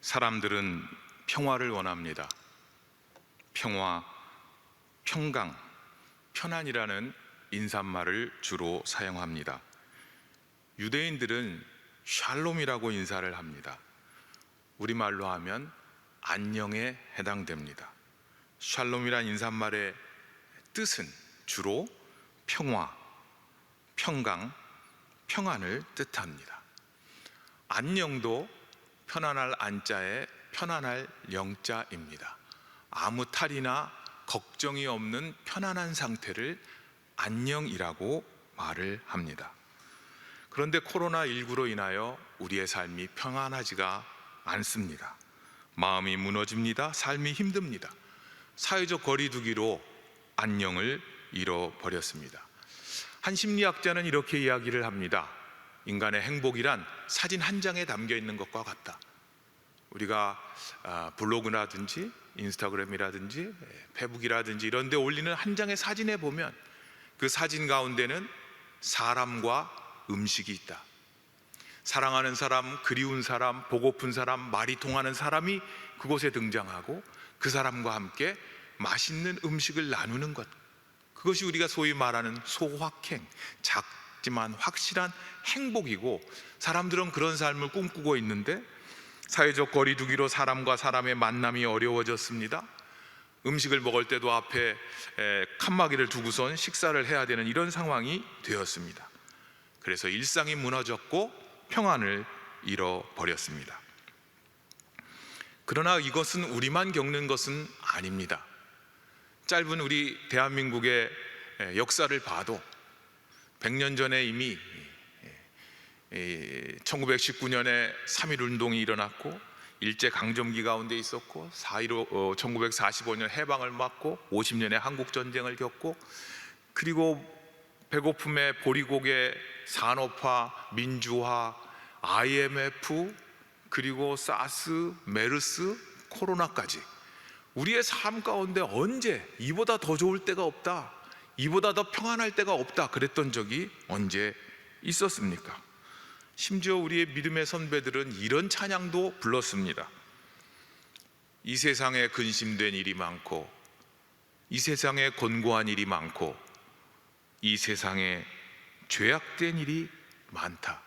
사람들은 평화를 원합니다. 평화, 평강, 편안이라는 인사말을 주로 사용합니다. 유대인들은 샬롬이라고 인사를 합니다. 우리말로 하면 안녕에 해당됩니다. 샬롬이란 인사말의 뜻은 주로 평화, 평강, 평안을 뜻합니다. 안녕도 편안할 안자에 편안할 영자입니다. 아무 탈이나 걱정이 없는 편안한 상태를 안녕이라고 말을 합니다. 그런데 코로나19로 인하여 우리의 삶이 평안하지가 않습니다. 마음이 무너집니다. 삶이 힘듭니다. 사회적 거리두기로 안녕을 잃어버렸습니다. 한 심리학자는 이렇게 이야기를 합니다. 인간의 행복이란 사진 한 장에 담겨 있는 것과 같다. 우리가 블로그라든지 인스타그램이라든지 페북이라든지 이런 데 올리는 한 장의 사진에 보면 그 사진 가운데는 사람과 음식이 있다. 사랑하는 사람, 그리운 사람, 보고픈 사람, 말이 통하는 사람이 그곳에 등장하고 그 사람과 함께 맛있는 음식을 나누는 것, 그것이 우리가 소위 말하는 소확행, 작지만 확실한 행복이고, 사람들은 그런 삶을 꿈꾸고 있는데 사회적 거리두기로 사람과 사람의 만남이 어려워졌습니다. 음식을 먹을 때도 앞에 칸막이를 두고선 식사를 해야 되는 이런 상황이 되었습니다. 그래서 일상이 무너졌고 평안을 잃어버렸습니다. 그러나 이것은 우리만 겪는 것은 아닙니다. 짧은 우리 대한민국의 역사를 봐도 100년 전에 이미 1919년에 3.1운동이 일어났고 일제강점기 가운데 있었고 1945년 해방을 맞고 50년의 한국전쟁을 겪고, 그리고 배고픔의 보리고개, 산업화, 민주화, IMF, 그리고 사스, 메르스, 코로나까지 우리의 삶 가운데 언제 이보다 더 좋을 때가 없다, 이보다 더 평안할 때가 없다 그랬던 적이 언제 있었습니까? 심지어 우리의 믿음의 선배들은 이런 찬양도 불렀습니다. 이 세상에 근심된 일이 많고, 이 세상에 곤고한 일이 많고, 이 세상에 죄악된 일이 많다.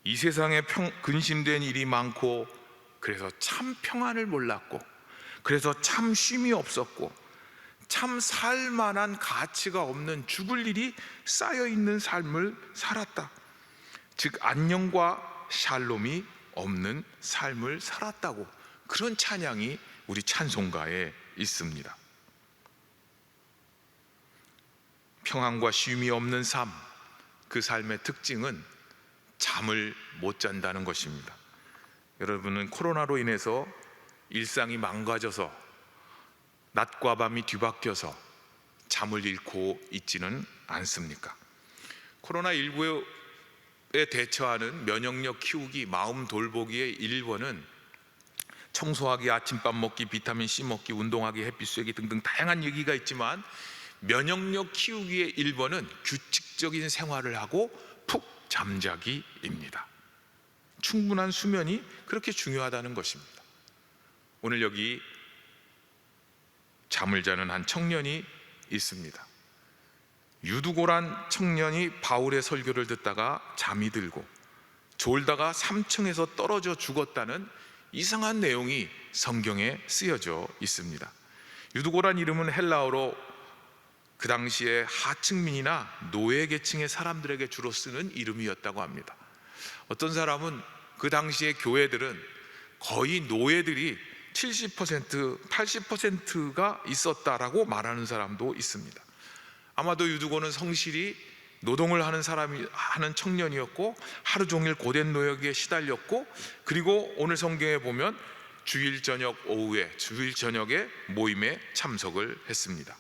이 세상에 근심된 일이 많고, 그래서 참 평안을 몰랐고, 그래서 참 쉼이 없었고, 참 살만한 가치가 없는 죽을 일이 쌓여있는 삶을 살았다. 즉 안녕과 샬롬이 없는 삶을 살았다고, 그런 찬양이 우리 찬송가에 있습니다. 평안과 쉼이 없는 삶, 그 삶의 특징은 잠을 못 잔다는 것입니다. 여러분은 코로나로 인해서 일상이 망가져서 낮과 밤이 뒤바뀌어서 잠을 잃고 있지는 않습니까? 코로나19에 대처하는 면역력 키우기, 마음 돌보기의 1번은 청소하기, 아침밥 먹기, 비타민 C 먹기, 운동하기, 햇빛 쐬기 등등 다양한 얘기가 있지만, 면역력 키우기의 1번은 규칙적인 생활을 하고 푹 잠자기입니다. 충분한 수면이 그렇게 중요하다는 것입니다. 오늘 여기 잠을 자는 한 청년이 있습니다. 유두고란 청년이 바울의 설교를 듣다가 잠이 들고 졸다가 3층에서 떨어져 죽었다는 이상한 내용이 성경에 쓰여져 있습니다. 유두고란 이름은 헬라어로 그 당시에 하층민이나 노예 계층의 사람들에게 주로 쓰는 이름이었다고 합니다. 어떤 사람은 그 당시에 교회들은 거의 노예들이 70%, 80%가 있었다라고 말하는 사람도 있습니다. 아마도 유두고는 성실히 노동을 하는 청년이었고, 하루 종일 고된 노역에 시달렸고, 그리고 오늘 성경에 보면 주일 저녁 오후에, 주일 저녁에 모임에 참석을 했습니다.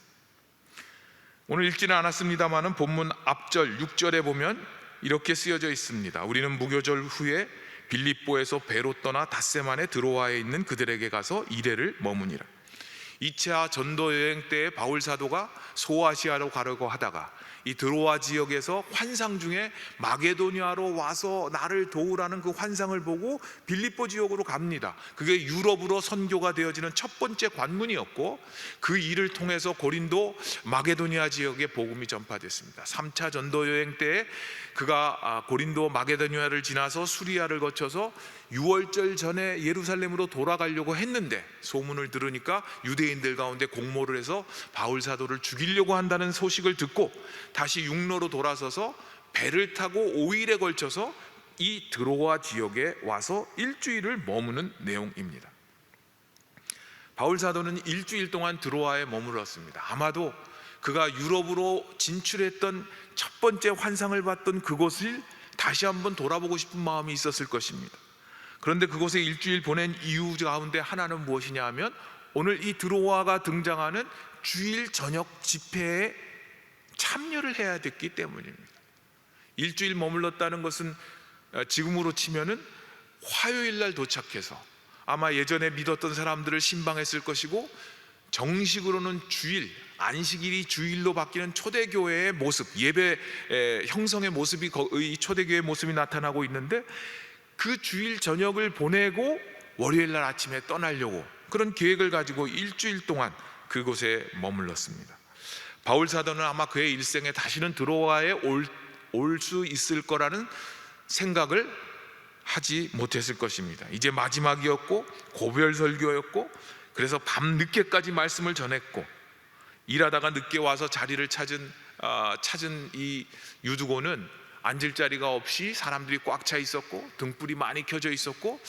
오늘 읽지는 않았습니다만 본문 앞절 6절에 보면 이렇게 쓰여져 있습니다. 우리는 무교절 후에 빌립보에서 배로 떠나 닷새만에 드로아에 있는 그들에게 가서 이레를 머무니라. 2차 전도 여행 때 바울 사도가 소아시아로 가려고 하다가 이 드로아 지역에서 환상 중에 마게도니아로 와서 나를 도우라는 그 환상을 보고 빌립보 지역으로 갑니다. 그게 유럽으로 선교가 되어지는 첫 번째 관문이었고, 그 일을 통해서 고린도 마게도니아 지역에 복음이 전파됐습니다. 3차 전도 여행 때 그가 고린도 마게도니아를 지나서 수리아를 거쳐서 6월절 전에 예루살렘으로 돌아가려고 했는데, 소문을 들으니까 유대인들 가운데 공모를 해서 바울 사도를 죽이려고 한다는 소식을 듣고 다시 육로로 돌아서서 배를 타고 5일에 걸쳐서 이 드로아 지역에 와서 일주일을 머무는 내용입니다. 바울 사도는 일주일 동안 드로아에 머물렀습니다. 아마도 그가 유럽으로 진출했던 첫 번째 환상을 봤던 그곳을 다시 한번 돌아보고 싶은 마음이 있었을 것입니다. 그런데 그곳에 일주일 보낸 이유 가운데 하나는 무엇이냐 하면, 오늘 이 드로아가 등장하는 주일 저녁 집회에 참여를 해야 됐기 때문입니다. 일주일 머물렀다는 것은 지금으로 치면은 화요일 날 도착해서 아마 예전에 믿었던 사람들을 신방했을 것이고, 정식으로는 주일, 안식일이 주일로 바뀌는 초대교회의 모습, 예배 형성의 모습이 이 초대교회의 모습이 나타나고 있는데, 그 주일 저녁을 보내고 월요일 날 아침에 떠나려고 그런 계획을 가지고 일주일 동안 그곳에 머물렀습니다. 바울 사도는 아마 그의 일생에 다시는 드로아에 올 수 있을 거라는 생각을 하지 못했을 것입니다. 이제 마지막이었고 고별 설교였고, 그래서 밤 늦게까지 말씀을 전했고, 일하다가 늦게 와서 자리를 찾은 이 유두고는 앉을 자리가 없이 사람들이 꽉 차 있었고 등불이 많이 켜져 있었고,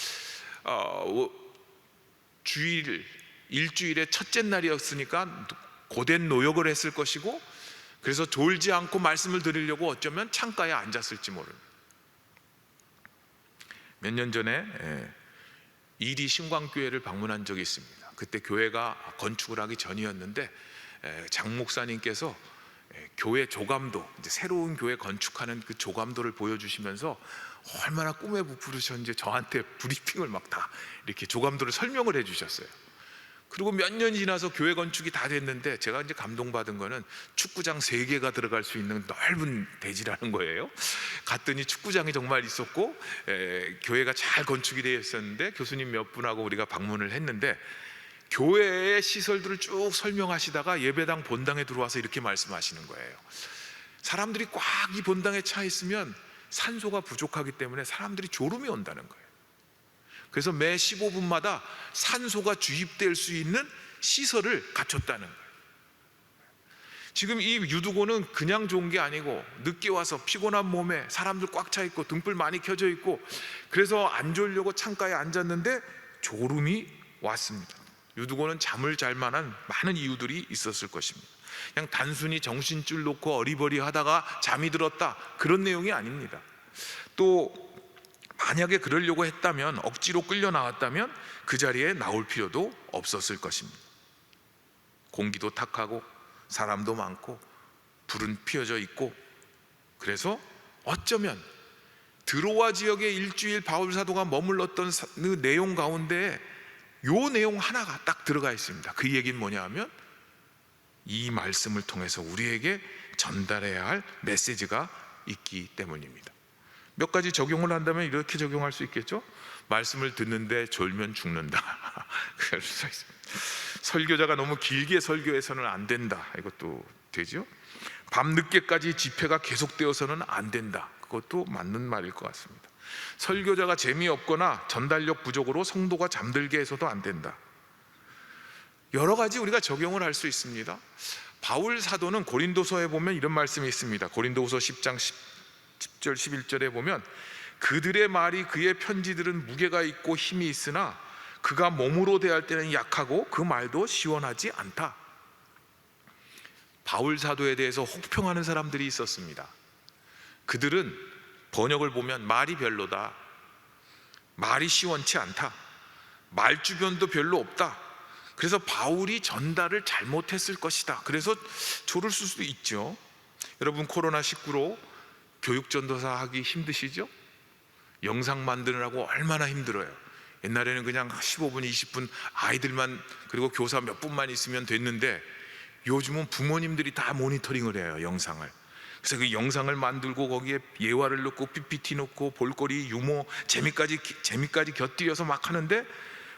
일주일의 첫째 날이었으니까 고된 노역을 했을 것이고, 그래서 졸지 않고 말씀을 드리려고 어쩌면 창가에 앉았을지 모릅니다. 몇 년 전에 이리 신광교회를 방문한 적이 있습니다. 그때 교회가 건축을 하기 전이었는데 장 목사님께서 교회 조감도, 이제 새로운 교회 건축하는 그 조감도를 보여주시면서 얼마나 꿈에 부풀으셨는지 저한테 브리핑을 막 다 이렇게 조감도를 설명을 해주셨어요. 그리고 몇 년 지나서 교회 건축이 다 됐는데 제가 이제 감동받은 거는 축구장 3개가 들어갈 수 있는 넓은 대지라는 거예요. 갔더니 축구장이 정말 있었고, 교회가 잘 건축이 되어 있었는데, 교수님 몇 분하고 우리가 방문을 했는데 교회의 시설들을 쭉 설명하시다가 예배당 본당에 들어와서 이렇게 말씀하시는 거예요. 사람들이 꽉 이 본당에 차 있으면 산소가 부족하기 때문에 사람들이 졸음이 온다는 거예요. 그래서 매 15분마다 산소가 주입될 수 있는 시설을 갖췄다는 거예요. 지금 이 유두고는 그냥 좋은 게 아니고, 늦게 와서 피곤한 몸에 사람들 꽉 차 있고 등불 많이 켜져 있고, 그래서 안 졸려고 창가에 앉았는데 졸음이 왔습니다. 유두고는 잠을 잘 만한 많은 이유들이 있었을 것입니다. 그냥 단순히 정신줄 놓고 어리버리하다가 잠이 들었다, 그런 내용이 아닙니다. 또 만약에 그러려고 했다면, 억지로 끌려 나왔다면 그 자리에 나올 필요도 없었을 것입니다. 공기도 탁하고 사람도 많고 불은 피어져 있고, 그래서 어쩌면 드로아 지역에 일주일 바울 사도가 머물렀던 그 내용 가운데 요 내용 하나가 딱 들어가 있습니다. 그 얘기는 뭐냐 하면, 이 말씀을 통해서 우리에게 전달해야 할 메시지가 있기 때문입니다. 몇 가지 적용을 한다면 이렇게 적용할 수 있겠죠? 말씀을 듣는데 졸면 죽는다. 그럴 수 있습니다. 설교자가 너무 길게 설교해서는 안 된다. 이것도 되죠? 밤늦게까지 집회가 계속되어서는 안 된다. 그것도 맞는 말일 것 같습니다. 설교자가 재미없거나 전달력 부족으로 성도가 잠들게 해서도 안 된다. 여러 가지 우리가 적용을 할 수 있습니다. 바울 사도는 고린도서에 보면 이런 말씀이 있습니다. 고린도후서 10장 10절 11절에 보면, 그들의 말이 그의 편지들은 무게가 있고 힘이 있으나 그가 몸으로 대할 때는 약하고 그 말도 시원하지 않다. 바울 사도에 대해서 혹평하는 사람들이 있었습니다. 그들은 번역을 보면 말이 별로다, 말이 시원치 않다, 말 주변도 별로 없다, 그래서 바울이 전달을 잘못했을 것이다, 그래서 조를 쓸 수도 있죠. 여러분, 코로나19로 교육전도사 하기 힘드시죠? 영상 만드느라고 얼마나 힘들어요. 옛날에는 그냥 15분, 20분 아이들만 그리고 교사 몇 분만 있으면 됐는데 요즘은 부모님들이 다 모니터링을 해요, 영상을. 그래서 그 영상을 만들고 거기에 예화를 넣고 PPT 넣고 볼거리, 유머, 재미까지 곁들여서 막 하는데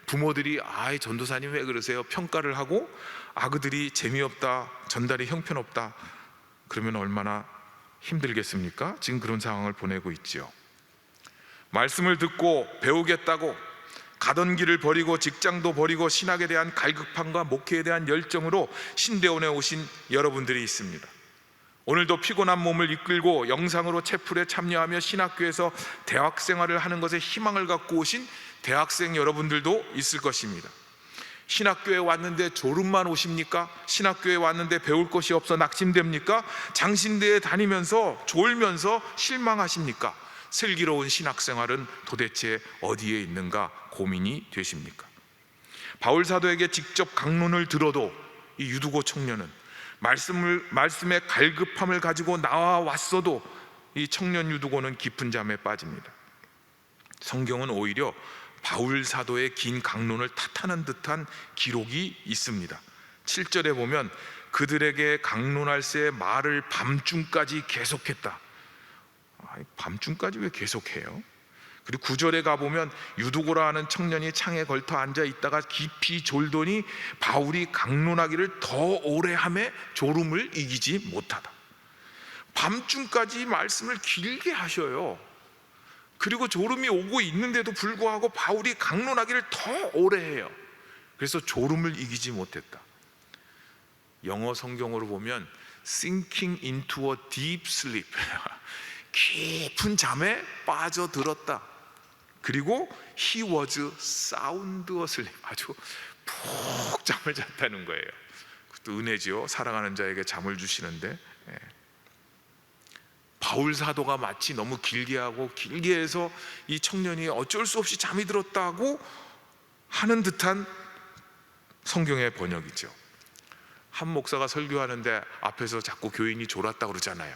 부모들이 아이 전도사님 왜 그러세요? 평가를 하고 아그들이 재미없다, 전달이 형편없다, 그러면 얼마나 힘들겠습니까? 지금 그런 상황을 보내고 있지요. 말씀을 듣고 배우겠다고 가던 길을 버리고 직장도 버리고 신학에 대한 갈급함과 목회에 대한 열정으로 신대원에 오신 여러분들이 있습니다. 오늘도 피곤한 몸을 이끌고 영상으로 채플에 참여하며 신학교에서 대학생활을 하는 것에 희망을 갖고 오신 대학생 여러분들도 있을 것입니다. 신학교에 왔는데 졸음만 오십니까? 신학교에 왔는데 배울 것이 없어 낙심됩니까? 장신대에 다니면서 졸면서 실망하십니까? 슬기로운 신학생활은 도대체 어디에 있는가 고민이 되십니까? 바울 사도에게 직접 강론을 들어도 이 유두고 청년은 말씀의 갈급함을 가지고 나와왔어도 이 청년 유두고는 깊은 잠에 빠집니다. 성경은 오히려 바울 사도의 긴 강론을 탓하는 듯한 기록이 있습니다. 7절에 보면 그들에게 강론할 새 말을 밤중까지 계속했다. 밤중까지 왜 계속해요? 그리고 9절에 가보면 유두고라 하는 청년이 창에 걸터 앉아 있다가 깊이 졸더니 바울이 강론하기를 더 오래 하매 졸음을 이기지 못하다. 밤중까지 말씀을 길게 하셔요. 그리고 졸음이 오고 있는데도 불구하고 바울이 강론하기를 더 오래 해요. 그래서 졸음을 이기지 못했다. 영어 성경으로 보면 sinking into a deep sleep, 깊은 잠에 빠져들었다. 그리고 he was sound asleep, 아주 푹 잠을 잤다는 거예요. 그것도 은혜지요. 사랑하는 자에게 잠을 주시는데, 바울 사도가 마치 너무 길게 하고 길게 해서 이 청년이 어쩔 수 없이 잠이 들었다고 하는 듯한 성경의 번역이죠. 한 목사가 설교하는데 앞에서 자꾸 교인이 졸았다고 그러잖아요.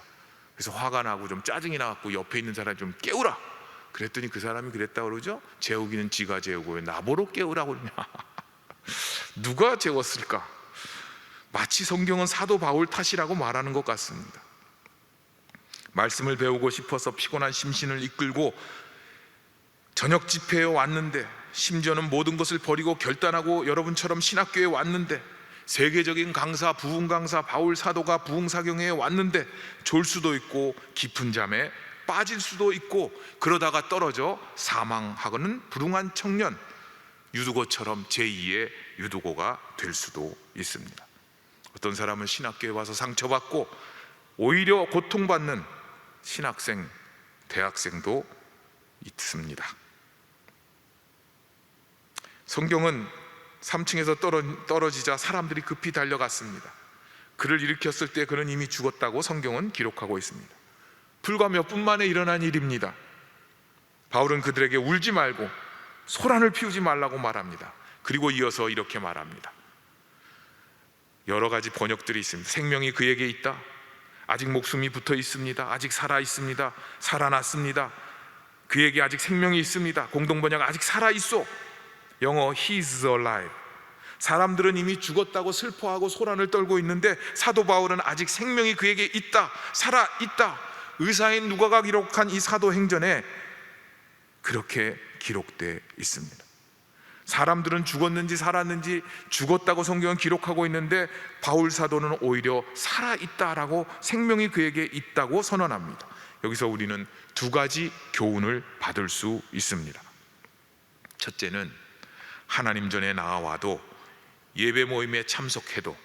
그래서 화가 나고 좀 짜증이 나갖고 옆에 있는 사람이 좀 깨우라 그랬더니 그 사람이 그랬다고 그러죠. 재우기는 지가 재우고 왜 나보러 깨우라고 그러냐. 누가 재웠을까? 마치 성경은 사도 바울 탓이라고 말하는 것 같습니다. 말씀을 배우고 싶어서 피곤한 심신을 이끌고 저녁 집회에 왔는데, 심지어는 모든 것을 버리고 결단하고 여러분처럼 신학교에 왔는데, 세계적인 강사, 부흥 강사 바울 사도가 부흥 사경회에 왔는데 졸 수도 있고 깊은 잠에 빠질 수도 있고 그러다가 떨어져 사망하고는 불응한 청년 유두고처럼 제2의 유두고가 될 수도 있습니다. 어떤 사람은 신학교에 와서 상처받고 오히려 고통받는 신학생, 대학생도 있습니다. 성경은 3층에서 떨어지자 사람들이 급히 달려갔습니다. 그를 일으켰을 때 그는 이미 죽었다고 성경은 기록하고 있습니다. 불과 몇 분 만에 일어난 일입니다. 바울은 그들에게 울지 말고 소란을 피우지 말라고 말합니다. 그리고 이어서 이렇게 말합니다. 여러 가지 번역들이 있습니다. 생명이 그에게 있다, 아직 목숨이 붙어 있습니다, 아직 살아 있습니다, 살아났습니다, 그에게 아직 생명이 있습니다, 공동번역 아직 살아 있어, 영어 He is alive. 사람들은 이미 죽었다고 슬퍼하고 소란을 떨고 있는데 사도 바울은 아직 생명이 그에게 있다, 살아 있다. 의사인 누가가 기록한 이 사도행전에 그렇게 기록되어 있습니다. 사람들은 죽었는지 살았는지 죽었다고 성경은 기록하고 있는데 바울 사도는 오히려 살아있다라고, 생명이 그에게 있다고 선언합니다. 여기서 우리는 두 가지 교훈을 받을 수 있습니다. 첫째는 하나님 전에 나아와도, 예배 모임에 참석해도,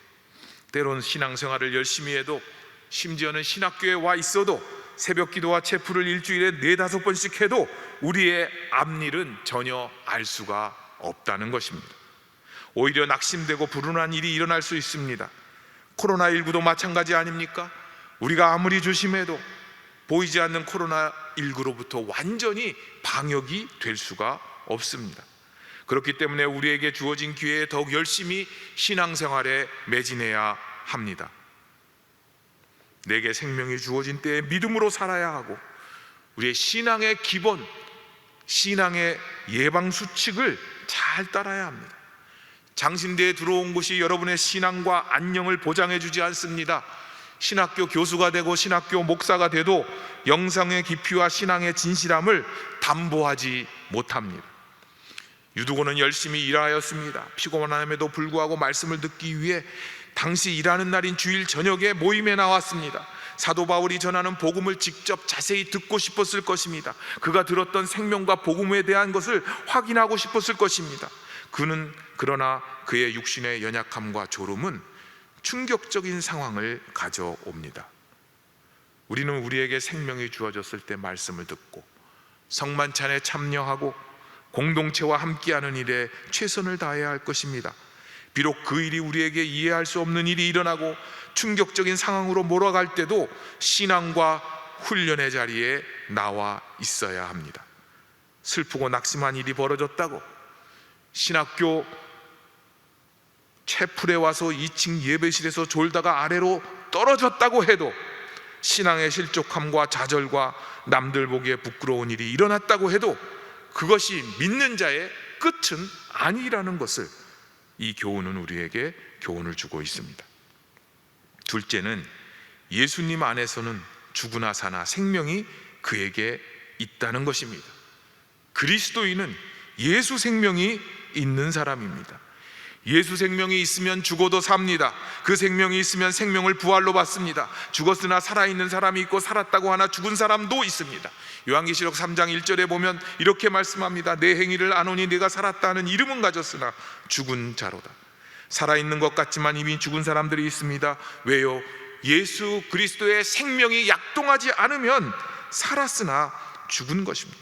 때론 신앙생활을 열심히 해도, 심지어는 신학교에 와 있어도, 새벽 기도와 체프를 일주일에 4-5번씩 해도 우리의 앞일은 전혀 알 수가 없다는 것입니다. 오히려 낙심되고 불운한 일이 일어날 수 있습니다. 코로나19도 마찬가지 아닙니까? 우리가 아무리 조심해도 보이지 않는 코로나19로부터 완전히 방역이 될 수가 없습니다. 그렇기 때문에 우리에게 주어진 기회에 더욱 열심히 신앙생활에 매진해야 합니다. 내게 생명이 주어진 때에 믿음으로 살아야 하고, 우리의 신앙의 기본, 신앙의 예방 수칙을 잘 따라야 합니다. 장신대에 들어온 것이 여러분의 신앙과 안녕을 보장해 주지 않습니다. 신학교 교수가 되고 신학교 목사가 돼도 영성의 깊이와 신앙의 진실함을 담보하지 못합니다. 유두고는 열심히 일하였습니다. 피곤함에도 불구하고 말씀을 듣기 위해 당시 일하는 날인 주일 저녁에 모임에 나왔습니다. 사도 바울이 전하는 복음을 직접 자세히 듣고 싶었을 것입니다. 그가 들었던 생명과 복음에 대한 것을 확인하고 싶었을 것입니다. 그러나 그의 육신의 연약함과 졸음은 충격적인 상황을 가져옵니다. 우리는 우리에게 생명이 주어졌을 때 말씀을 듣고 성만찬에 참여하고 공동체와 함께하는 일에 최선을 다해야 할 것입니다. 비록 그 일이 우리에게 이해할 수 없는 일이 일어나고 충격적인 상황으로 몰아갈 때도 신앙과 훈련의 자리에 나와 있어야 합니다. 슬프고 낙심한 일이 벌어졌다고 신학교 채플에 와서 2층 예배실에서 졸다가 아래로 떨어졌다고 해도 신앙의 실족함과 좌절과 남들 보기에 부끄러운 일이 일어났다고 해도 그것이 믿는 자의 끝은 아니라는 것을 이 교훈은 우리에게 교훈을 주고 있습니다. 둘째는 예수님 안에서는 죽으나 사나 생명이 그에게 있다는 것입니다. 그리스도인은 예수 생명이 있는 사람입니다. 예수 생명이 있으면 죽어도 삽니다. 그 생명이 있으면 생명을 부활로 받습니다. 죽었으나 살아있는 사람이 있고 살았다고 하나 죽은 사람도 있습니다. 요한계시록 3장 1절에 보면 이렇게 말씀합니다. 내 행위를 아노니 내가 살았다 하는 이름은 가졌으나 죽은 자로다. 살아있는 것 같지만 이미 죽은 사람들이 있습니다. 왜요? 예수 그리스도의 생명이 약동하지 않으면 살았으나 죽은 것입니다.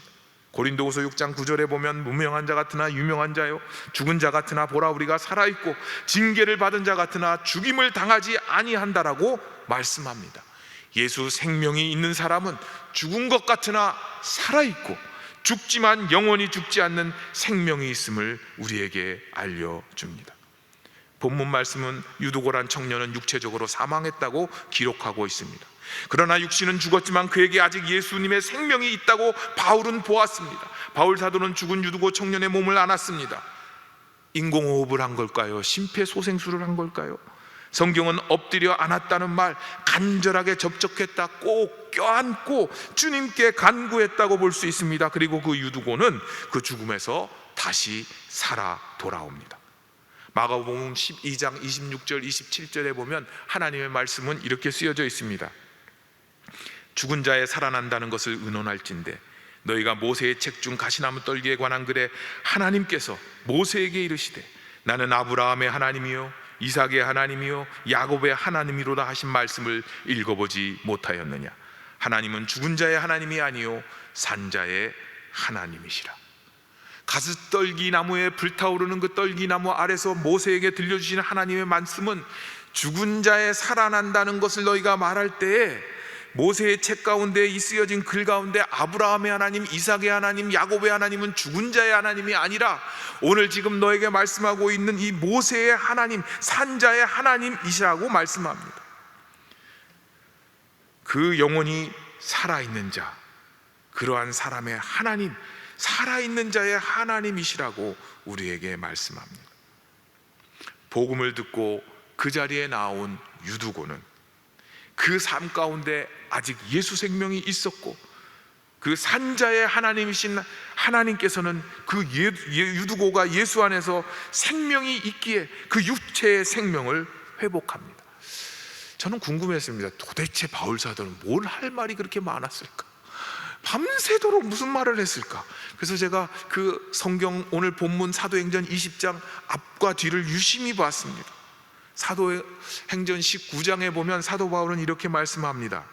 고린도후서 6장 9절에 보면 무명한 자 같으나 유명한 자요 죽은 자 같으나 보라 우리가 살아있고 징계를 받은 자 같으나 죽임을 당하지 아니한다라고 말씀합니다. 예수 생명이 있는 사람은 죽은 것 같으나 살아있고 죽지만 영원히 죽지 않는 생명이 있음을 우리에게 알려줍니다. 본문 말씀은 유두고란 청년은 육체적으로 사망했다고 기록하고 있습니다. 그러나 육신은 죽었지만 그에게 아직 예수님의 생명이 있다고 바울은 보았습니다. 바울 사도는 죽은 유두고 청년의 몸을 안았습니다. 인공호흡을 한 걸까요? 심폐소생술을 한 걸까요? 성경은 엎드려 안았다는 말, 간절하게 접촉했다, 꼭 껴안고 주님께 간구했다고 볼 수 있습니다. 그리고 그 유두고는 그 죽음에서 다시 살아 돌아옵니다. 마가복음 12장 26절 27절에 보면 하나님의 말씀은 이렇게 쓰여져 있습니다. 죽은 자의 살아난다는 것을 의논할진대 너희가 모세의 책 중 가시나무 떨기에 관한 글에 하나님께서 모세에게 이르시되 나는 아브라함의 하나님이요 이삭의 하나님이요 야곱의 하나님이로다 하신 말씀을 읽어보지 못하였느냐. 하나님은 죽은 자의 하나님이 아니요 산 자의 하나님이시라. 가스떨기 나무에 불타오르는 그 떨기나무 아래서 모세에게 들려주신 하나님의 말씀은 죽은 자의 살아난다는 것을 너희가 말할 때에 모세의 책 가운데 이 쓰여진 글 가운데 아브라함의 하나님, 이삭의 하나님, 야곱의 하나님은 죽은 자의 하나님이 아니라 오늘 지금 너에게 말씀하고 있는 이 모세의 하나님, 산 자의 하나님이시라고 말씀합니다. 그 영혼이 살아있는 자, 그러한 사람의 하나님, 살아있는 자의 하나님이시라고 우리에게 말씀합니다. 복음을 듣고 그 자리에 나온 유두고는 그 삶 가운데 아직 예수 생명이 있었고 그 산자의 하나님이신 하나님께서는 그 유두고가 예수 안에서 생명이 있기에 그 육체의 생명을 회복합니다. 저는 궁금했습니다. 도대체 바울 사도는 뭘 할 말이 그렇게 많았을까? 밤새도록 무슨 말을 했을까? 그래서 제가 그 성경 오늘 본문 사도행전 20장 앞과 뒤를 유심히 봤습니다. 사도행전 19장에 보면 사도 바울은 이렇게 말씀합니다.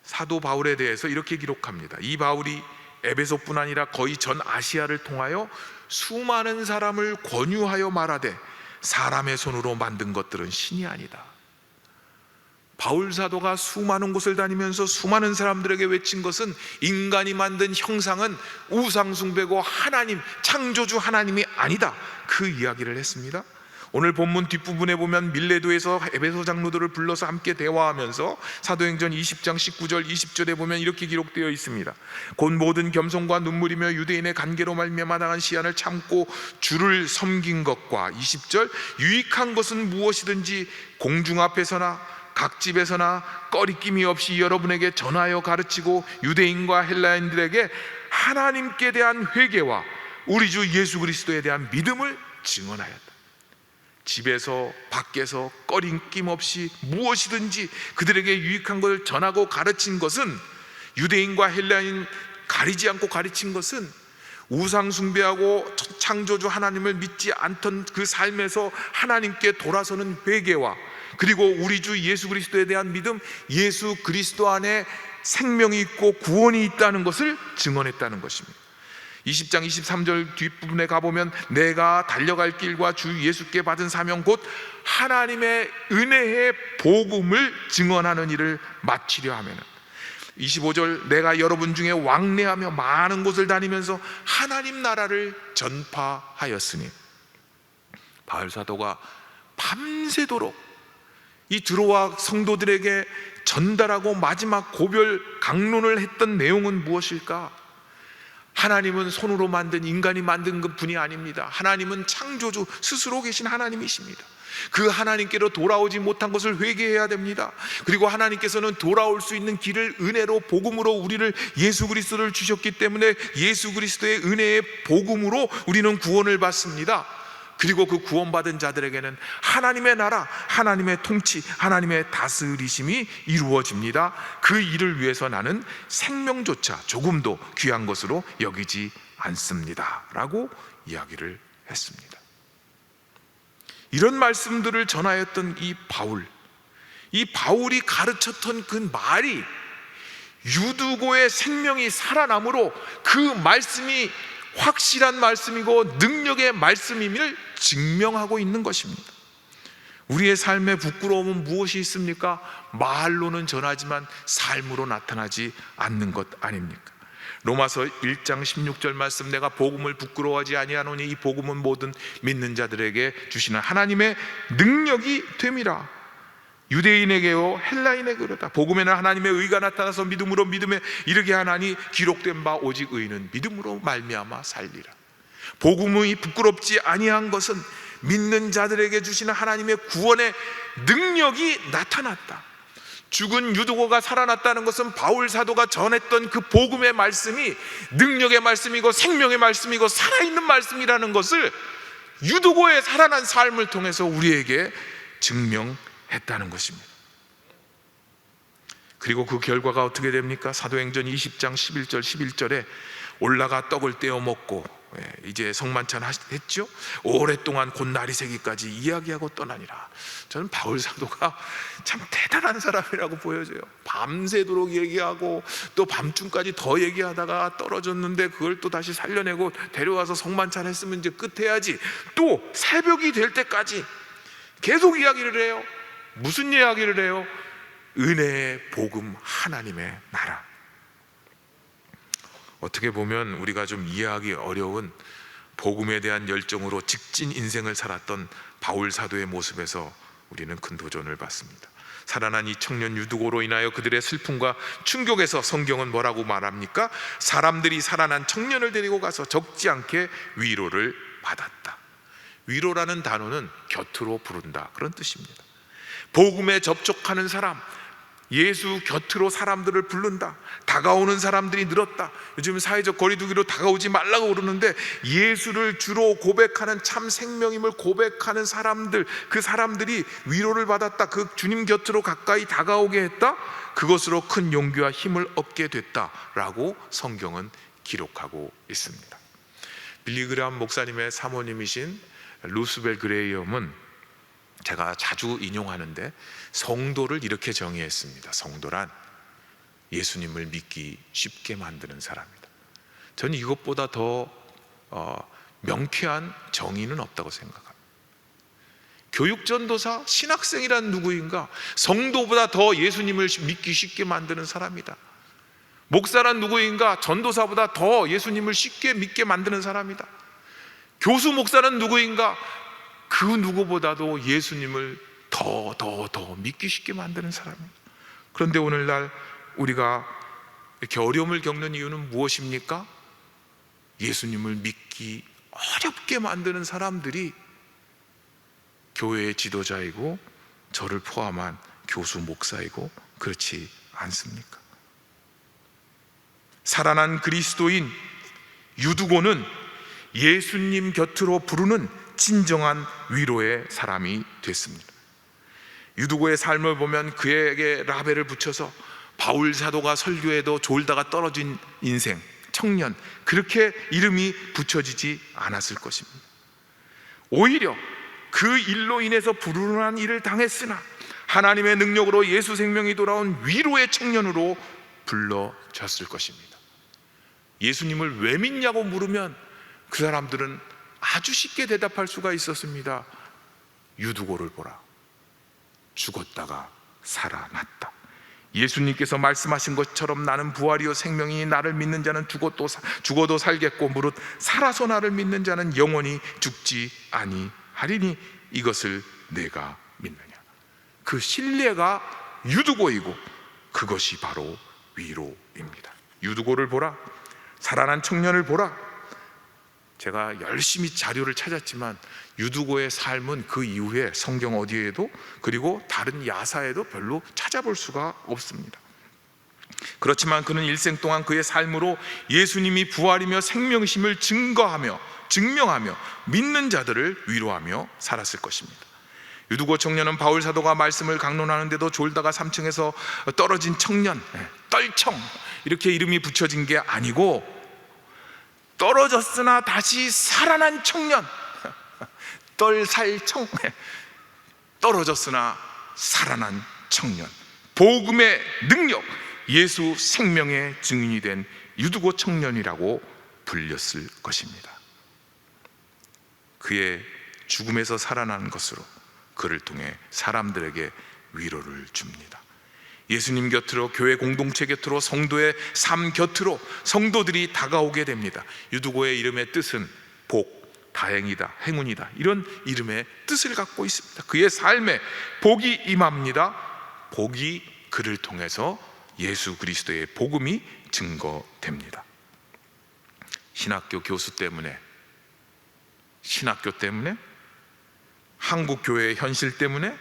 사도 바울에 대해서 이렇게 기록합니다. 이 바울이 에베소뿐 아니라 거의 전 아시아를 통하여 수많은 사람을 권유하여 말하되 사람의 손으로 만든 것들은 신이 아니다. 바울 사도가 수많은 곳을 다니면서 수많은 사람들에게 외친 것은 인간이 만든 형상은 우상 숭배고 하나님, 창조주 하나님이 아니다. 그 이야기를 했습니다. 오늘 본문 뒷부분에 보면 밀레도에서 에베소 장로들을 불러서 함께 대화하면서 사도행전 20장 19절 20절에 보면 이렇게 기록되어 있습니다. 곧 모든 겸손과 눈물이며 유대인의 간계로 말미암아 당한 시한을 참고 주를 섬긴 것과 20절 유익한 것은 무엇이든지 공중 앞에서나 각 집에서나 꺼리낌이 없이 여러분에게 전하여 가르치고 유대인과 헬라인들에게 하나님께 대한 회개와 우리 주 예수 그리스도에 대한 믿음을 증언하였다. 집에서 밖에서 꺼림낌 없이 무엇이든지 그들에게 유익한 것을 전하고 가르친 것은, 유대인과 헬라인 가리지 않고 가르친 것은 우상 숭배하고 창조주 하나님을 믿지 않던 그 삶에서 하나님께 돌아서는 회개와, 그리고 우리 주 예수 그리스도에 대한 믿음, 예수 그리스도 안에 생명이 있고 구원이 있다는 것을 증언했다는 것입니다. 20장 23절 뒷부분에 가보면 내가 달려갈 길과 주 예수께 받은 사명 곧 하나님의 은혜의 복음을 증언하는 일을 마치려 하면은, 25절 내가 여러분 중에 왕래하며 많은 곳을 다니면서 하나님 나라를 전파하였으니, 바울 사도가 밤새도록 이 드로아 성도들에게 전달하고 마지막 고별 강론을 했던 내용은 무엇일까? 하나님은 손으로 만든, 인간이 만든 분이 아닙니다. 하나님은 창조주 스스로 계신 하나님이십니다. 그 하나님께로 돌아오지 못한 것을 회개해야 됩니다. 그리고 하나님께서는 돌아올 수 있는 길을 은혜로 복음으로 우리를 예수 그리스도를 주셨기 때문에 예수 그리스도의 은혜의 복음으로 우리는 구원을 받습니다. 그리고 그 구원받은 자들에게는 하나님의 나라, 하나님의 통치, 하나님의 다스리심이 이루어집니다. 그 일을 위해서 나는 생명조차 조금도 귀한 것으로 여기지 않습니다 라고 이야기를 했습니다. 이런 말씀들을 전하였던 이 바울이 가르쳤던 그 말이 유두고의 생명이 살아남으로 그 말씀이 확실한 말씀이고 능력의 말씀임을 증명하고 있는 것입니다. 우리의 삶의 부끄러움은 무엇이 있습니까? 말로는 전하지만 삶으로 나타나지 않는 것 아닙니까? 로마서 1장 16절 말씀, 내가 복음을 부끄러워하지 아니하노니 이 복음은 모든 믿는 자들에게 주시는 하나님의 능력이 됨이라. 유대인에게요 헬라인에게로다. 복음에는 하나님의 의가 나타나서 믿음으로 믿음에 이르게 하나니 기록된 바 오직 의는 믿음으로 말미암아 살리라. 복음이 부끄럽지 아니한 것은 믿는 자들에게 주시는 하나님의 구원의 능력이 나타났다. 죽은 유두고가 살아났다는 것은 바울 사도가 전했던 그 복음의 말씀이 능력의 말씀이고 생명의 말씀이고 살아있는 말씀이라는 것을 유두고의 살아난 삶을 통해서 우리에게 증명했다는 것입니다. 그리고 그 결과가 어떻게 됩니까? 사도행전 20장 11절 11절에 올라가 떡을 떼어 먹고 이제 성만찬 했죠. 오랫동안 곧 날이 새기까지 이야기하고 떠나니라. 저는 바울 사도가 참 대단한 사람이라고 보여져요. 밤새도록 얘기하고 또 밤중까지 더 얘기하다가 떨어졌는데 그걸 또 다시 살려내고 데려와서 성만찬 했으면 이제 끝해야지, 또 새벽이 될 때까지 계속 이야기를 해요. 무슨 이야기를 해요? 은혜의 복음, 하나님의 나라. 어떻게 보면 우리가 좀 이해하기 어려운 복음에 대한 열정으로 직진 인생을 살았던 바울 사도의 모습에서 우리는 큰 도전을 받습니다. 살아난 이 청년 유두고로 인하여 그들의 슬픔과 충격에서 성경은 뭐라고 말합니까? 사람들이 살아난 청년을 데리고 가서 적지 않게 위로를 받았다. 위로라는 단어는 곁으로 부른다, 그런 뜻입니다. 복음에 접촉하는 사람, 예수 곁으로 사람들을 부른다. 다가오는 사람들이 늘었다. 요즘 사회적 거리두기로 다가오지 말라고 그러는데 예수를 주로 고백하는 참 생명임을 고백하는 사람들, 그 사람들이 위로를 받았다. 그 주님 곁으로 가까이 다가오게 했다. 그것으로 큰 용기와 힘을 얻게 됐다라고 성경은 기록하고 있습니다. 빌리 그레이엄 목사님의 사모님이신 루스벨 그레이엄은 제가 자주 인용하는데 성도를 이렇게 정의했습니다. 성도란 예수님을 믿기 쉽게 만드는 사람이다. 저는 이것보다 더 명쾌한 정의는 없다고 생각합니다. 교육전도사, 신학생이란 누구인가? 성도보다 더 예수님을 믿기 쉽게 만드는 사람이다. 목사란 누구인가? 전도사보다 더 예수님을 쉽게 믿게 만드는 사람이다. 교수 목사는 누구인가? 그 누구보다도 예수님을 더 믿기 쉽게 만드는 사람입니다. 그런데 오늘날 우리가 이렇게 어려움을 겪는 이유는 무엇입니까? 예수님을 믿기 어렵게 만드는 사람들이 교회의 지도자이고 저를 포함한 교수 목사이고 그렇지 않습니까? 살아난 그리스도인 유두고는 예수님 곁으로 부르는 진정한 위로의 사람이 됐습니다. 유두고의 삶을 보면 그에게 라벨을 붙여서 바울 사도가 설교에도 졸다가 떨어진 인생, 청년, 그렇게 이름이 붙여지지 않았을 것입니다. 오히려 그 일로 인해서 불운한 일을 당했으나 하나님의 능력으로 예수 생명이 돌아온 위로의 청년으로 불러졌을 것입니다. 예수님을 왜 믿냐고 물으면 그 사람들은 아주 쉽게 대답할 수가 있었습니다. 유두고를 보라, 죽었다가 살아났다. 예수님께서 말씀하신 것처럼 나는 부활이요 생명이니 나를 믿는 자는 죽어도 살겠고 무릇 살아서 나를 믿는 자는 영원히 죽지 아니하리니 이것을 내가 믿느냐. 그 신뢰가 유두고이고 그것이 바로 위로입니다. 유두고를 보라, 살아난 청년을 보라. 제가 열심히 자료를 찾았지만 유두고의 삶은 그 이후에 성경 어디에도 그리고 다른 야사에도 별로 찾아볼 수가 없습니다. 그렇지만 그는 일생 동안 그의 삶으로 예수님이 부활이며 생명이심을 증명하며 믿는 자들을 위로하며 살았을 것입니다. 유두고 청년은 바울 사도가 말씀을 강론하는데도 졸다가 3층에서 떨어진 청년, 떨청 이렇게 이름이 붙여진 게 아니고 떨어졌으나 다시 살아난 청년, 떨살청, 떨어졌으나 살아난 청년, 복음의 능력, 예수 생명의 증인이 된 유두고 청년이라고 불렸을 것입니다. 그의 죽음에서 살아난 것으로 그를 통해 사람들에게 위로를 줍니다. 예수님 곁으로, 교회 공동체 곁으로, 성도의 삶 곁으로 성도들이 다가오게 됩니다. 유두고의 이름의 뜻은 복, 다행이다, 행운이다, 이런 이름의 뜻을 갖고 있습니다. 그의 삶에 복이 임합니다. 복이 그를 통해서 예수 그리스도의 복음이 증거됩니다. 신학교 교수 때문에, 신학교 때문에, 한국 교회의 현실 때문에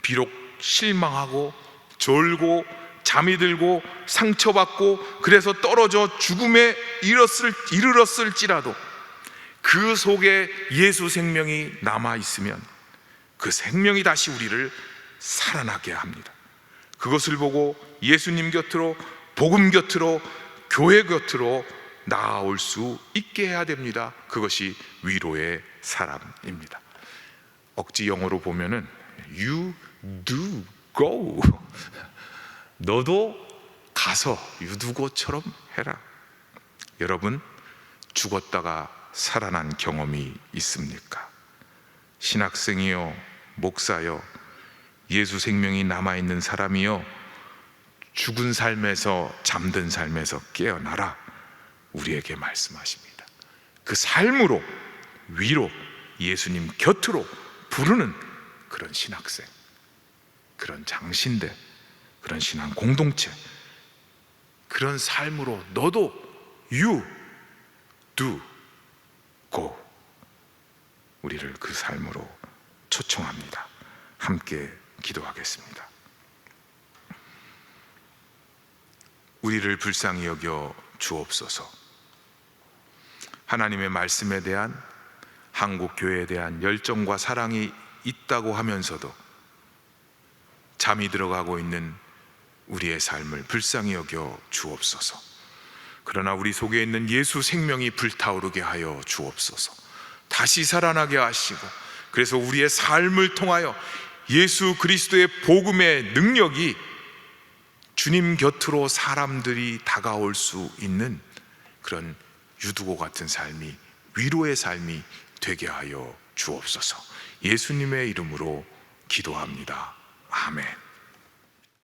비록 실망하고 졸고 잠이 들고 상처받고 그래서 떨어져 죽음에 이르렀을지라도 그 속에 예수 생명이 남아있으면 그 생명이 다시 우리를 살아나게 합니다. 그것을 보고 예수님 곁으로, 복음 곁으로, 교회 곁으로 나아올 수 있게 해야 됩니다. 그것이 위로의 사람입니다. 억지 영어로 보면은 You do go. 너도 가서 유두고처럼 해라. 여러분, 죽었다가 살아난 경험이 있습니까? 신학생이요, 목사요, 예수 생명이 남아있는 사람이요, 죽은 삶에서, 잠든 삶에서 깨어나라, 우리에게 말씀하십니다. 그 삶으로 위로, 예수님 곁으로 부르는 그런 신학생, 그런 장신대, 그런 신앙 공동체, 그런 삶으로 너도 You do go, 우리를 그 삶으로 초청합니다. 함께 기도하겠습니다. 우리를 불쌍히 여겨 주옵소서. 하나님의 말씀에 대한, 한국 교회에 대한 열정과 사랑이 있다고 하면서도 잠이 들어가고 있는 우리의 삶을 불쌍히 여겨 주옵소서. 그러나 우리 속에 있는 예수 생명이 불타오르게 하여 주옵소서. 다시 살아나게 하시고, 그래서 우리의 삶을 통하여 예수 그리스도의 복음의 능력이 주님 곁으로 사람들이 다가올 수 있는 그런 유두고 같은 삶이, 위로의 삶이 되게 하여 주옵소서. 예수님의 이름으로 기도합니다. 아멘.